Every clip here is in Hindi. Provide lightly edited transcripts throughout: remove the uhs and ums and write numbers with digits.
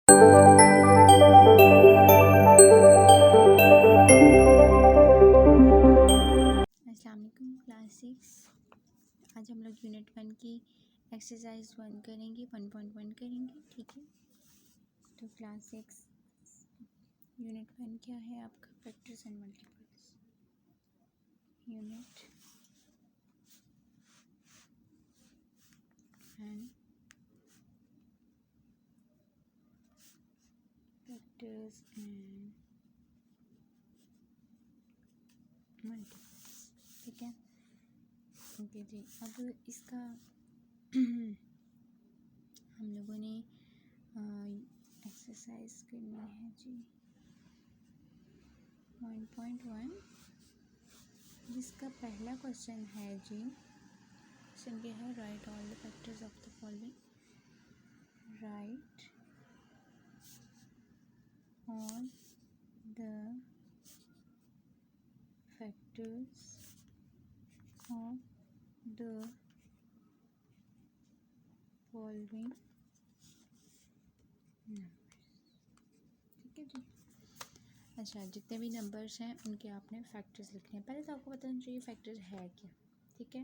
अस्सलाम वालेकुम क्लास 6। आज हम लोग यूनिट 1 की एक्सरसाइज 1 करेंगे, 1.1 करेंगे। ठीक है, तो क्लास 6 यूनिट 1 क्या है आपका? Factors and multiples. Unit and factors and multiples. ठीक है, ओके जी। अब इसका हम लोगों ने एक्सरसाइज करनी है जी 1.1, जिसका पहला क्वेश्चन है जी। क्वेश्चन क्या है? Right all the factors of the following. Right all the factors of the following numbers। ठीक है जी। अच्छा, जितने भी नंबर्स हैं उनके आपने फैक्टर्स लिखने हैं। पहले तो आपको बताना चाहिए फैक्टर्स है क्या। ठीक है,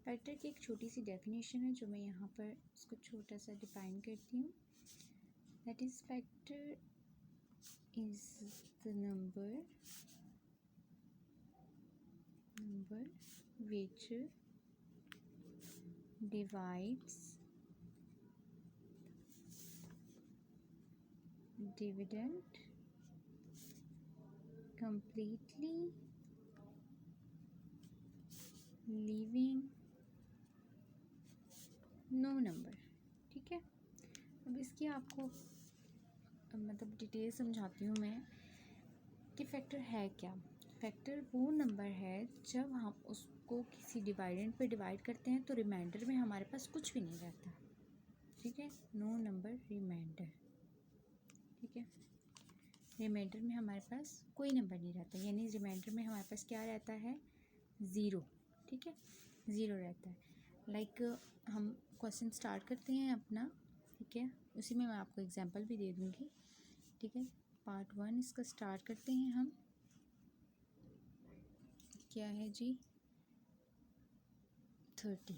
फैक्टर की एक छोटी सी डेफिनेशन है जो मैं यहाँ पर इसको छोटा सा डिफाइन करती हूँ। That is factor is the number which divides dividend completely, leaving no number। ठीक है, अब इसकी आपको मतलब डिटेल समझाती हूँ मैं कि फैक्टर है क्या। फैक्टर वो नंबर है जब हम उसको किसी डिवाइडेंड पे डिवाइड करते हैं तो रिमाइंडर में हमारे पास कुछ भी नहीं रहता। ठीक है, नो नंबर रिमाइंडर। ठीक है, रिमाइंडर में हमारे पास कोई नंबर नहीं रहता, यानी रिमाइंडर में हमारे पास क्या रहता है? ज़ीरो। ठीक है, ज़ीरो रहता है। लाइक हम क्वेश्चन स्टार्ट करते हैं अपना। ठीक है, उसी में मैं आपको एग्जांपल भी दे दूँगी। ठीक है, पार्ट 1 इसका स्टार्ट करते हैं हम। क्या है जी? 30।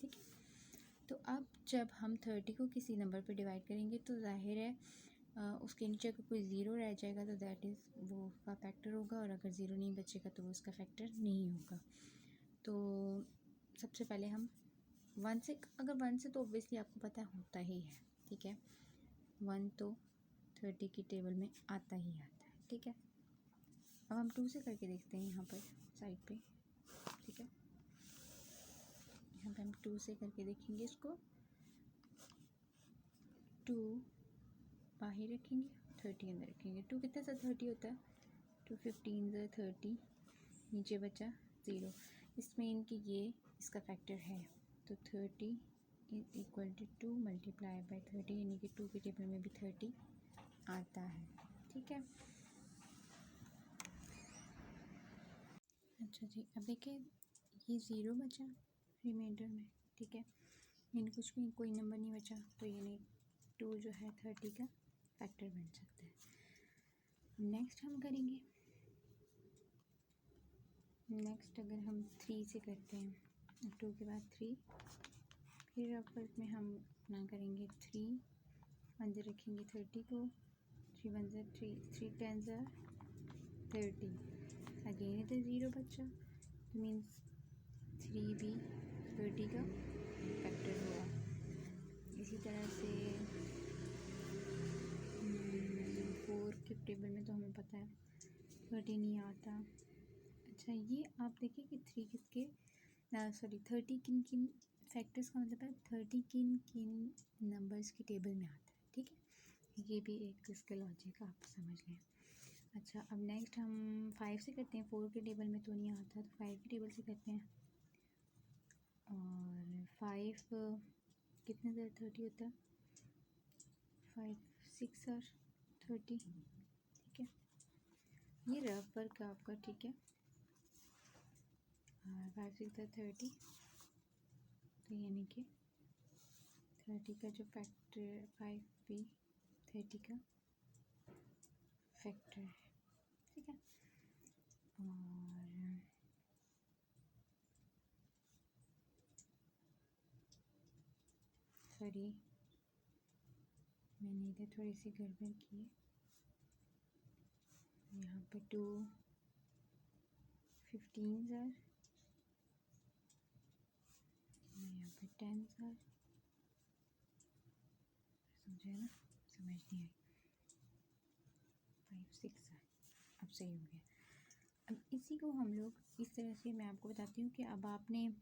ठीक है, तो अब जब हम 30 को किसी नंबर पे डिवाइड करेंगे तो जाहिर है उसके नीचे अगर कोई ज़ीरो रह जाएगा तो दैट इज़ वो उसका फैक्टर होगा, और अगर ज़ीरो नहीं बचेगा तो वो उसका फैक्टर नहीं होगा। तो सबसे पहले हम 1 से, अगर 1 से तो ऑब्वियसली आपको पता होता ही है। ठीक है, 1 तो 30 की टेबल में आता ही आता है। ठीक है, अब हम 2 से करके देखते हैं यहाँ पर साइड पे। ठीक है, यहाँ पे हम 2 से करके देखेंगे इसको। 2 बाहर रखेंगे, 30 अंदर रखेंगे। 2 कितने से 30 होता है? 2 15 से 30, नीचे बचा 0। इसमें इनकी ये इसका फैक्टर है, तो 30 is equal to 2 multiply by 30, यानी कि 2 की टेबल में भी 30 आता है। ठीक है, अच्छा जी। अब देखिए ये 0 बचा रिमाइंडर में। ठीक है, यानी कुछ भी कोई नंबर नहीं बचा, तो यानी 2 जो है 30 का फैक्टर बन सकता है। नेक्स्ट हम करेंगे, नेक्स्ट अगर हम 3 से करते हैं, 2 के बाद 3, फिर अपर में हम अपना करेंगे 3 अंदर रखेंगे 30 को। 3 1 ज़ा 3, 3 10 ज़ा 30, अगेन इधर 0 बचा, तो मीन्स 3 भी 30 का फैक्टर हुआ। इसी तरह से 4 के टेबल में तो हमें पता है 30 नहीं आता। अच्छा, ये आप देखिए कि 3 किसके सॉरी 30 किन किन फैक्टर्स का मतलब है 30 किन किन नंबर्स की टेबल में आता है। ठीक है, ये भी एक इसका लॉजिक आप समझ लें। अच्छा, अब नेक्स्ट हम 5 से करते हैं। 4 के टेबल में तो नहीं आता, तो 5 की टेबल से करते हैं। और 5 कितने ज़रा 30 होता है? 5 6 और 30। ठीक है, ये रफ वर्क आपका। ठीक है, 5 6 30, तो यानी कि 30 का जो फैक्टर 5 भी 30 का फैक्टर है, ठीक है। और सॉरी मैंने इधर थोड़ी सी गड़बड़ की, यहाँ पे 2 15s are, यहाँ पे 10s are, समझे ना, समझ नहीं आई, 5 6 are, अब सही हो गया। अब इसी को हम लोग इस तरह से, मैं आपको बताती हूँ कि अब आपने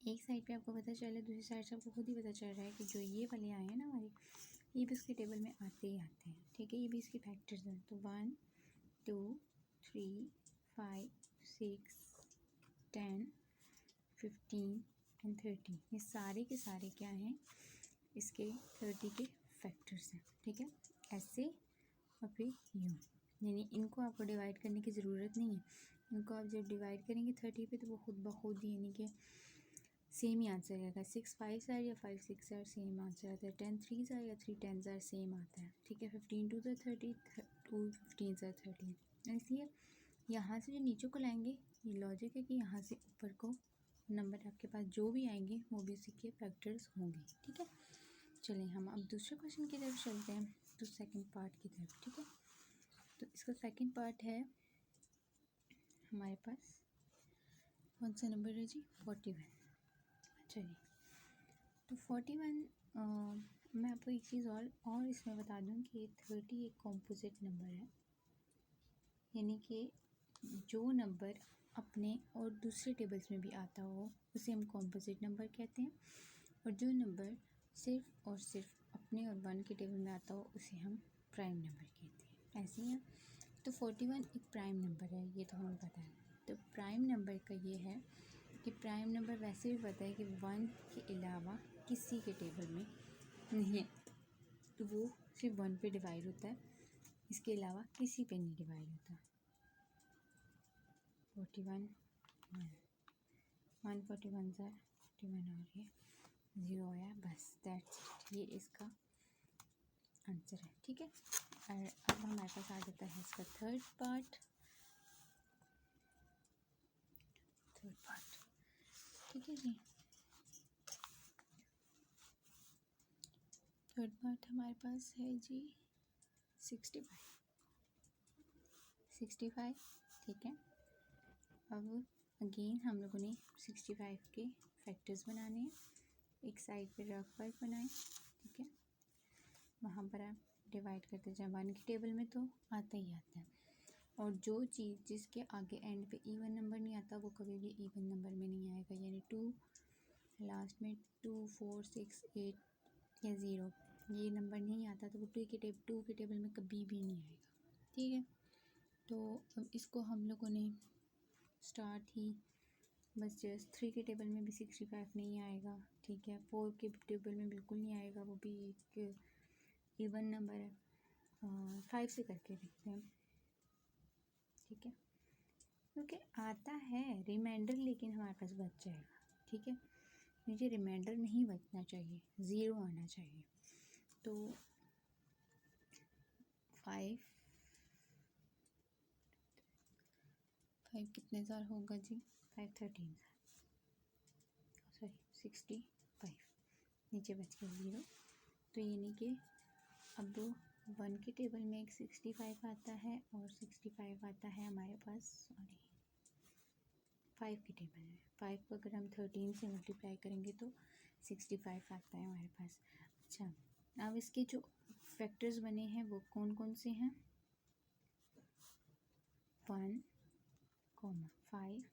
एक साइड पे आपको पता चले, दूसरी साइड से आपको खुद ही पता चल रहा है कि जो ये वाले आए हैं ना हमारे, ये भी उसके टेबल में आते ही आते हैं, ठीक है। ये भी इसके फैक्टर्स हैं, तो 1 2 3 5 6 10 15 एंड 30, ये सारे के सारे क्या हैं, इसके 30 के फैक्टर्स हैं, ठीक है। ऐसे और फिर यूँ, यानी इनको आपको डिवाइड करने की ज़रूरत नहीं है। इनको आप जब डिवाइड करेंगे 30 पे, तो वो खुद ब खुद ही यानी कि सेम ही आंसर रहेगा। 6 5 आर या 5 6 आर सेम आंसर आता है। 10 3 आर या 3 10 आर सेम आता है, ठीक है। 15 2 30, 2 15 आर 30। इसलिए यहाँ से जो नीचे को लाएंगे, ये लॉजिक है कि यहाँ से ऊपर को नंबर आपके पास जो भी आएंगे वो भी उसी के फैक्टर्स होंगे, ठीक है। चलिए हम अब दूसरे क्वेश्चन की तरफ चलते हैं, तो सेकंड पार्ट की तरफ, ठीक है। तो इसका सेकंड पार्ट है हमारे पास, कौन सा नंबर है जी, 41। चलिए, तो 41 मैं आपको एक चीज़ और इसमें बता दूं कि 30 एक कॉम्पोजिट नंबर है, यानी कि जो नंबर अपने और दूसरे टेबल्स में भी आता हो उसे हम कॉम्पोजिट नंबर कहते हैं, और जो नंबर सिर्फ और सिर्फ अपने और 1 के टेबल में आता हो उसे हम प्राइम नंबर कहते हैं। ऐसे ही है, तो 41 एक प्राइम नंबर है, ये तो हमें पता है। तो प्राइम नंबर का ये है कि प्राइम नंबर वैसे भी पता है कि 1 के अलावा किसी के टेबल में नहीं है, तो वो सिर्फ 1 पे डिवाइड होता है, इसके अलावा किसी पे नहीं डिवाइड होता। 41 1 41 ज़ा 41 और ये 0 आया, बस दैट्स इट, ये इसका आंसर है, ठीक है। और अब हमारे पास आ जाता है इसका थर्ड पार्ट, ठीक है जी। थर्ड पार्ट हमारे पास है जी 65, ठीक है। अब अगेन हम लोगों ने 65 के फैक्टर्स बनाने हैं, एक साइड पे रफ वर्क बनाएं, ठीक है। वहाँ पर आप डिवाइड करते जाएं, 1 के टेबल में तो आता ही आता है, और जो चीज़ जिसके आगे एंड पे इवन नंबर नहीं आता वो कभी भी इवन नंबर में नहीं आएगा, यानी 2 लास्ट में 2 4 6 8 या 0 ये नंबर नहीं आता, तो वो 2 के टेबल में कभी भी नहीं आएगा, ठीक है। तो अब इसको हम लोगों ने स्टार्ट ही बस जस्ट 3 के टेबल में भी 65 नहीं आएगा, ठीक है। 4 के टेबल में बिल्कुल नहीं आएगा, वो भी एक इवन नंबर है। 5 से करके देखते हैं, ठीक है, क्योंकि आता है रिमाइंडर लेकिन हमारे पास बच जाएगा, ठीक है। मुझे रिमाइंडर नहीं बचना चाहिए, 0 आना चाहिए। तो 5 कितने ज़ार होगा जी, 5 13 सॉरी 65, नीचे बच गया 0। तो यानी कि अब 1 के टेबल में एक 65 आता है और 65 आता है हमारे पास, सॉरी 5 के टेबल में। 5 को अगर हम 13 से मल्टीप्लाई करेंगे तो 65 आता है हमारे पास। अच्छा, अब इसके जो फैक्टर्स बने हैं वो कौन कौन से हैं, 1 5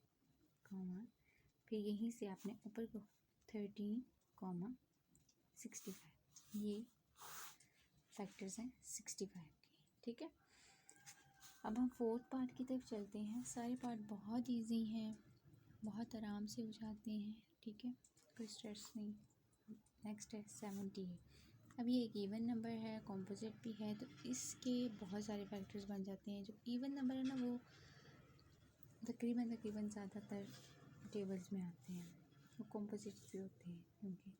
फिर यहीं से आपने ऊपर को 13 65, ये फैक्टर्स हैं 65 के, ठीक है। अब हम फोर्थ पार्ट की तरफ चलते हैं। सारे पार्ट बहुत इजी हैं, बहुत आराम से हो जाते हैं, ठीक है, कोई स्ट्रेस नहीं। नेक्स्ट है 78। अब ये एक इवन नंबर है, कॉम्पोजिट भी है, तो इसके बहुत सारे फैक्टर्स बन जाते हैं। जो इवन नंबर है ना वो तकरीबन ज़्यादातर टेबल्स में आते हैं, वो कॉम्पोजिट्स भी होते हैं क्योंकि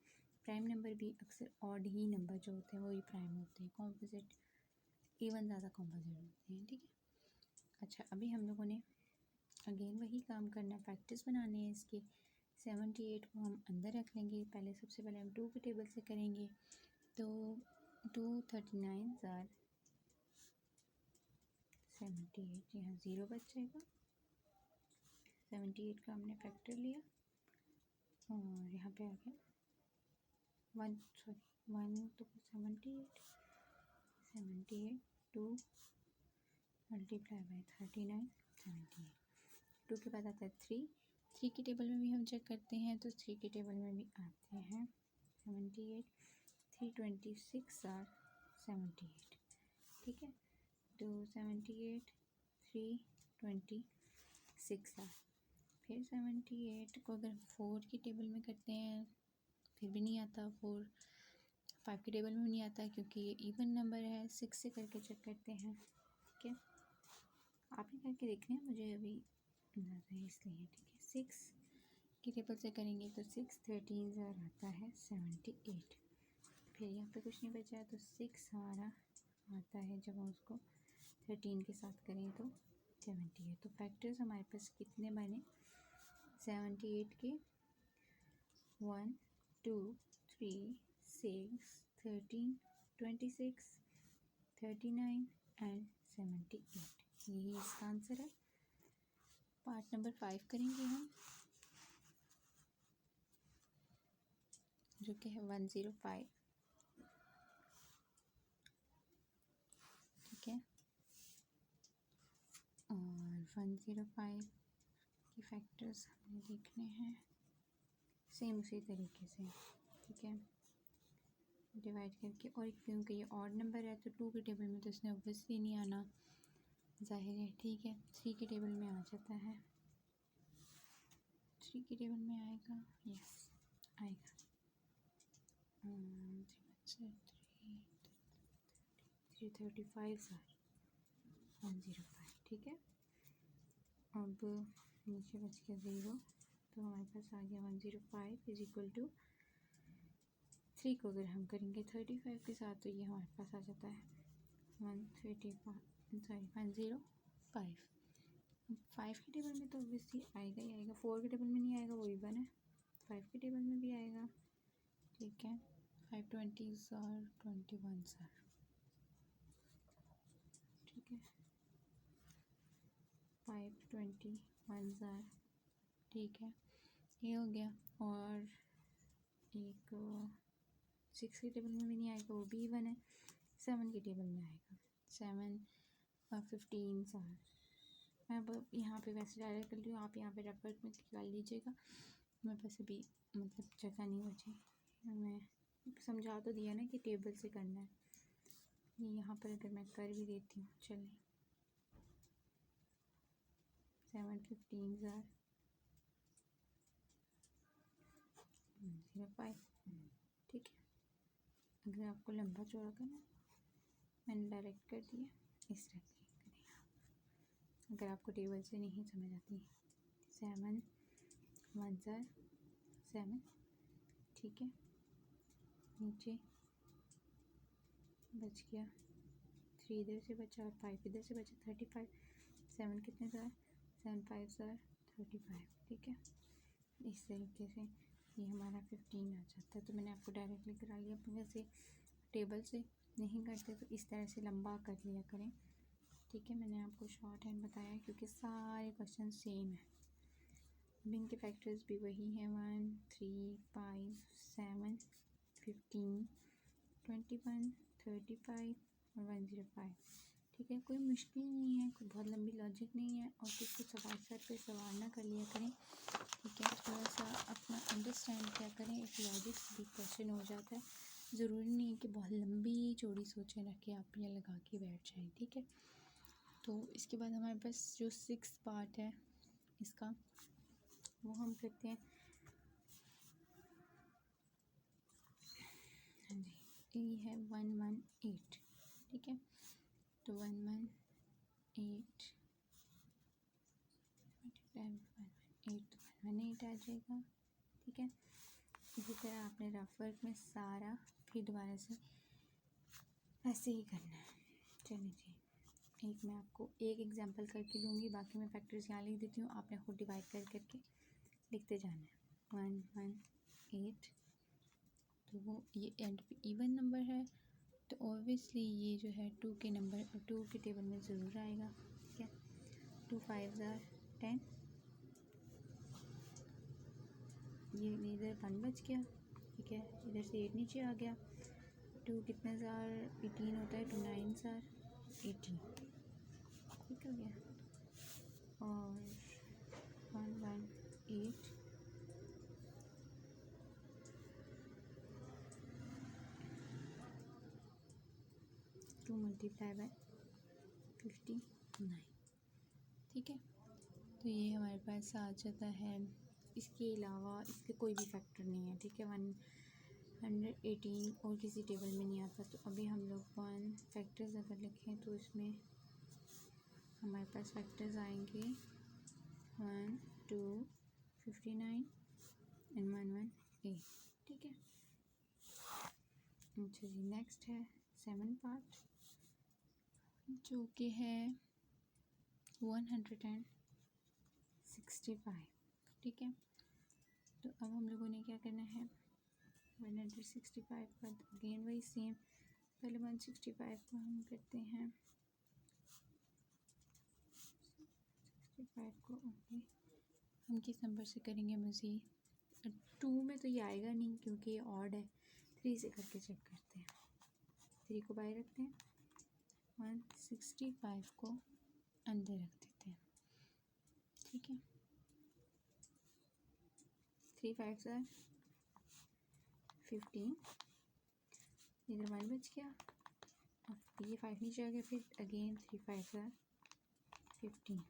प्राइम नंबर भी अक्सर ऑड ही नंबर जो होते हैं वही प्राइम होते हैं, कॉम्पोजिट इवन ज़्यादा कॉम्पोजिट होते हैं, ठीक है। अच्छा, अभी हम लोगों ने अगेन वही काम करना, फैक्टर्स बनाने हैं इसके। 78 को हम अंदर रख लेंगे, पहले सबसे पहले हम 2 के टेबल से करेंगे, तो 239 ज़ार 78, यहाँ 0 बच जाएगा। 78 का हमने फैक्टर लिया और यहाँ पे आ गया 1 तो 78 2 मल्टीप्लाई बाई 39 78। 2 के बाद आता है 3 के टेबल में भी हम चेक करते हैं, तो 3 के टेबल में भी आते हैं 78 326 आर 78, ठीक है। तो 78 326 आर, फिर 78 को अगर 4 की टेबल में करते हैं फिर भी नहीं आता, 4 5 के टेबल में नहीं आता क्योंकि ये इवन नंबर है। 6 से करके चेक करते हैं, ठीक है। आप ही करके देख रहे हैं, मुझे अभी अंदाज़ा है इसलिए, ठीक है। 6 की टेबल से करेंगे तो 6 13 ज़ार आता है 78, फिर यहाँ पे कुछ नहीं बचा है तो 6 सारा आता है, जब हम उसको 13 के साथ करें तो 78। तो फैक्टर्स हमारे पास कितने बने, 78 के 1 2 3 6 13 26 39 एंड 78, यही इसका आंसर है। पार्ट नंबर 5 करेंगे हम, जो कि है 105, ठीक है। और 105 की फैक्टर्स हमें देखने हैं सेम उसी तरीके से, ठीक है, डिवाइड करके। और क्योंकि ये ऑड नंबर है तो 2 के टेबल में तो इसने ऑब्वियसली नहीं आना, जाहिर है, ठीक है। 3 के टेबल में आ जाता है, 3 के टेबल में आएगा, यस आएगा। 335 105, ठीक है। अब नीचे बच गया 0, तो हमारे पास आ गया 105 इज इक्वल टू 3 को अगर हम करेंगे 35 के साथ तो ये हमारे पास आ जाता है 105। 5 के टेबल में तो ऑब्वियसली आएगा ही आएगा, 4 के टेबल में नहीं आएगा, वो इवन है। 5 के टेबल में भी आएगा, ठीक है। 520 और 21 सर, ठीक है। 521 सर, ठीक है, ये हो गया। और एक 6 के टेबल में भी नहीं आएगा, वो भी इवन है। 7 के टेबल में आएगा 7 15 सर। मैं अब यहाँ पे वैसे डायरेक्ट कर रही हूँ, आप यहाँ पे रेफर में कर लीजिएगा, मेरे पास अभी मतलब जगह नहीं बची। मैं समझा तो दिया ना कि टेबल से करना है, ये यहाँ पर अगर मैं कर भी देती हूँ, चलें। 7 15 ज़ार 05, ठीक है। अगर आपको लंबा चौड़ा करना, मैंने डायरेक्ट कर दिया, इस तरह की करें आप। अगर आपको टेबल से नहीं समझ आती, 7 1 ज़ार 7, ठीक है। नीचे बच गया 3 इधर से बचा और 5 इधर से बचा, 35। 7 कितने ज़ार 7 5 ज़ार 35, ठीक है। इस तरीके से ये हमारा 15 आ जाता है। तो मैंने आपको डायरेक्टली करा लिया, वैसे टेबल से नहीं करते तो इस तरह से लंबा कर लिया करें, ठीक है। मैंने आपको शॉर्ट हैंड बताया क्योंकि सारे क्वेश्चन सेम है। अब इनके फैक्टर्स भी वही हैं, 1 3 5 7 15 21 35 और 105, ठीक है। कोई मुश्किल नहीं है, कोई बहुत लंबी लॉजिक नहीं है, और किसको सवाल सर पे सवाल ना कर लिया करें, ठीक है। थोड़ा सा अपना अंडरस्टैंड क्या करें, एक लॉजिक भी क्वेश्चन हो जाता है, ज़रूरी नहीं है कि बहुत लंबी चौड़ी सोचें रख के आप ये लगा के बैठ जाएं, ठीक है। तो इसके बाद हमारे पास जो 6 पार्ट है इसका, वो हम करते हैं। हाँ जी, ये है 118, ठीक है। तो 118 8 तो 118 आ जाएगा, ठीक है। इसी तरह आपने रफ वर्क में सारा फिर दोबारा से ऐसे ही करना है। चलिए जी, एक मैं आपको एक एग्जांपल करके दूंगी, बाकी मैं फैक्टर्स यहाँ लिख देती हूँ, आपने खुद डिवाइड करके लिखते जाना है। 1 1 8, तो वो ये एंड पे इवन नंबर है, तो ऑब्वियसली ये जो है 2 के नंबर 2 के टेबल में ज़रूर आएगा। ठीक है, 2 5 are 10, ये इधर 1 बच गया। ठीक है, इधर से 8 नीचे आ गया। 2 कितने ज़ार 18 होता है, 2 9 ज़ार 18। ठीक हो गया, और 1 1 8, 2 मल्टीप्लाई बाय 59। ठीक है, तो ये हमारे पास आ जाता है। इसके अलावा इसके कोई भी फैक्टर नहीं है। ठीक है, 118 और किसी टेबल में नहीं आता। तो अभी हम लोग 1 फैक्टर्स अगर लिखें तो इसमें हमारे पास फैक्टर्स आएंगे 1 2 59 एंड 1 1 8। ठीक है, अच्छा जी, नेक्स्ट है 7 पार्ट, जो कि है 165। ठीक है, तो अब हम लोगों ने क्या करना है, 165 का अगेन वही सेम, पहले 165 को हम करते हैं 65 को ओके, हम किस नंबर से करेंगे मज़ीद, 2 में तो ये आएगा नहीं क्योंकि ये ऑड है। 3 से करके चेक करते हैं, 3 को बाहर रखते हैं, 165 को अंदर रख देते हैं। ठीक है, 3 5 are 15, इधर 1 बच गया, और ये 5 नीचे आ गया, फिर अगेन 3 5 are 15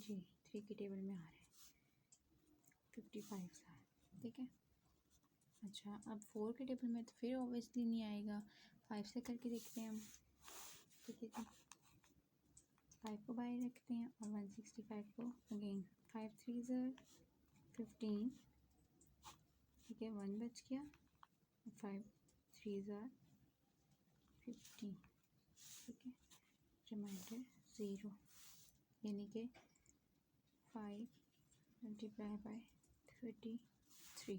जी, 3 के टेबल में आ रहा है 55 are। ठीक है, अच्छा अब 4 के टेबल में तो फिर ऑब्वियसली नहीं आएगा, 5 से करके देखते हैं हम। ठीक है जी, 5 को बाहर रखते हैं और 165 को अगेन 5 3 are 15। ठीक है, 1 बच गया, 5 3 are 15। ठीक है, रिमाइंडर 0, यानी कि 5 मल्टीप्लाई बाय 33।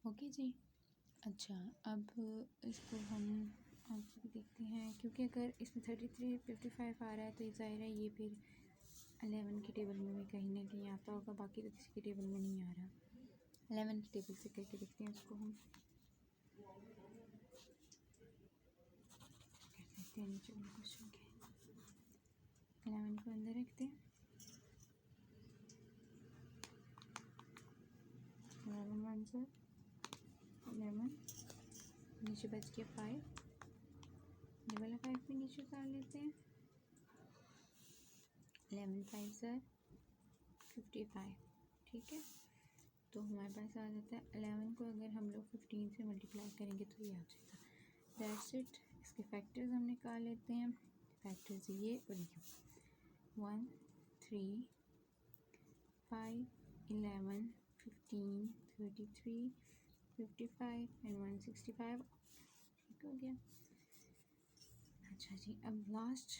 ओके जी, अच्छा अब इसको हम आंसर देखते हैं, क्योंकि अगर इसमें 33 55 आ रहा है तो ये ज़ाहिर है ये फिर 11 के टेबल में भी कहीं ना कहीं आता होगा, बाकी तो किसी के टेबल में नहीं आ रहा। 11 के टेबल से करके देखते हैं इसको हम, कर सकते हैं नीचे वाले क्वेश्चन के। 11 को अंदर रखते हैं, 11 1 से 11, नीचे बच गया 5, ये वाला 5 भी नीचे उतार लेते हैं, 11 5 से 55। ठीक है, तो हमारे पास आ जाता है 11 को अगर हम लोग 15 से मल्टीप्लाई करेंगे तो ये आ जाएगा। दैट्स इट, इसके फैक्टर्स हम निकाल लेते हैं। फैक्टर्स ये और ये 1 3 5 11 15 33 55 एंड 165। ठीक हो गया। अच्छा जी, अब लास्ट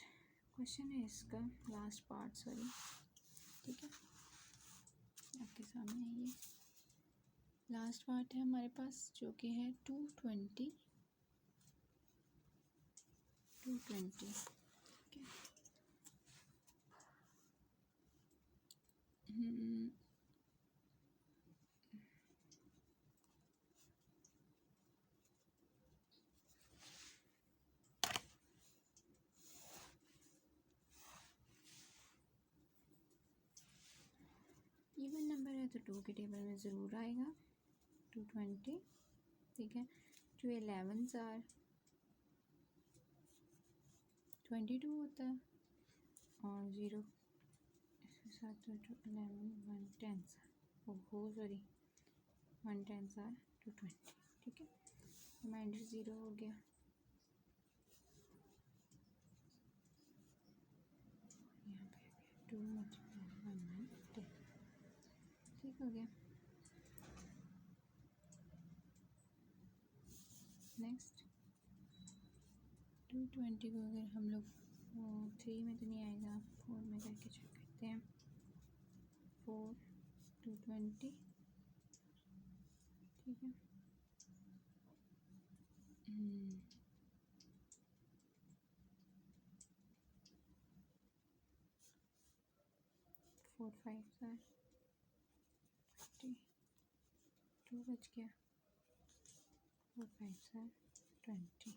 क्वेश्चन है इसका, लास्ट पार्ट सॉरी। ठीक है, आपके सामने है ये लास्ट पार्ट है हमारे पास, जो कि है 220। ठीक है, इवन नंबर है तो 2 के टेबल में ज़रूर आएगा 220। ठीक है, 2 11s are 22 होता है, और 0 इसके साथ तो 11 1 10s ओहो सॉरी 1 10s are 220। ठीक है, रिमाइंडर 0 हो गया, यहाँ पे 2 मल्टीप्लाई 1 1 10। ठीक हो गया। नेक्स्ट 220 को अगर हम लोग 3 में तो नहीं आएगा, 4 में करके चेक करते हैं। 4 220, ठीक है। 4 5 सर 20, 2 बच गया। 4 5 सर 20।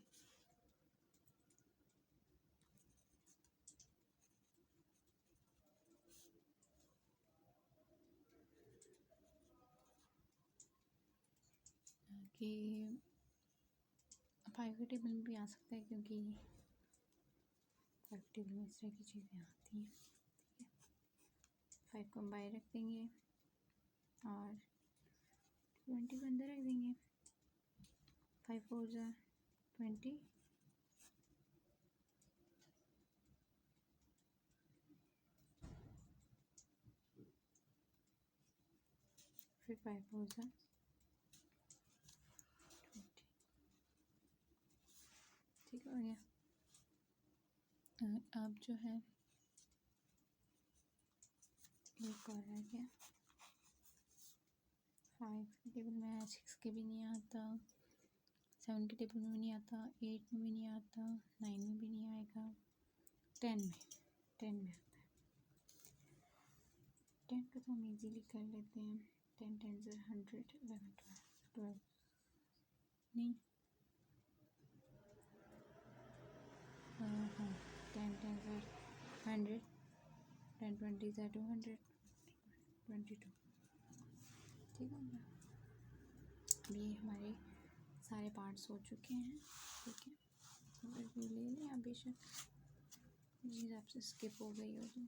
कि 5 के टेबल में भी आ सकता है, क्योंकि 5 टेबल में इस तरह की चीज़ें आती हैं, ठीक है। 5 को हम बाहर रख देंगे और 20 को अंदर रख देंगे। 5 4 जा 20, फिर 5 4 जा 20, ठीक हो गया। अब जो है एक और रह गया। 5 के टेबल में है, 6 के भी नहीं आता, 7 के टेबल में भी नहीं आता, 8 में भी नहीं आता, 9 में भी नहीं आएगा, 10 में आता है। 10 को तो हम इजीली कर लेते हैं। 10 10 100, 11 12 नहीं, हाँ 10 10 100, 10 20 200, 22, ठीक है ना। ये हमारे सारे पार्ट्स हो चुके हैं, ठीक है। अगर भी ले लें आप बेशक जिस हिसाब से स्किप हो गई हो तो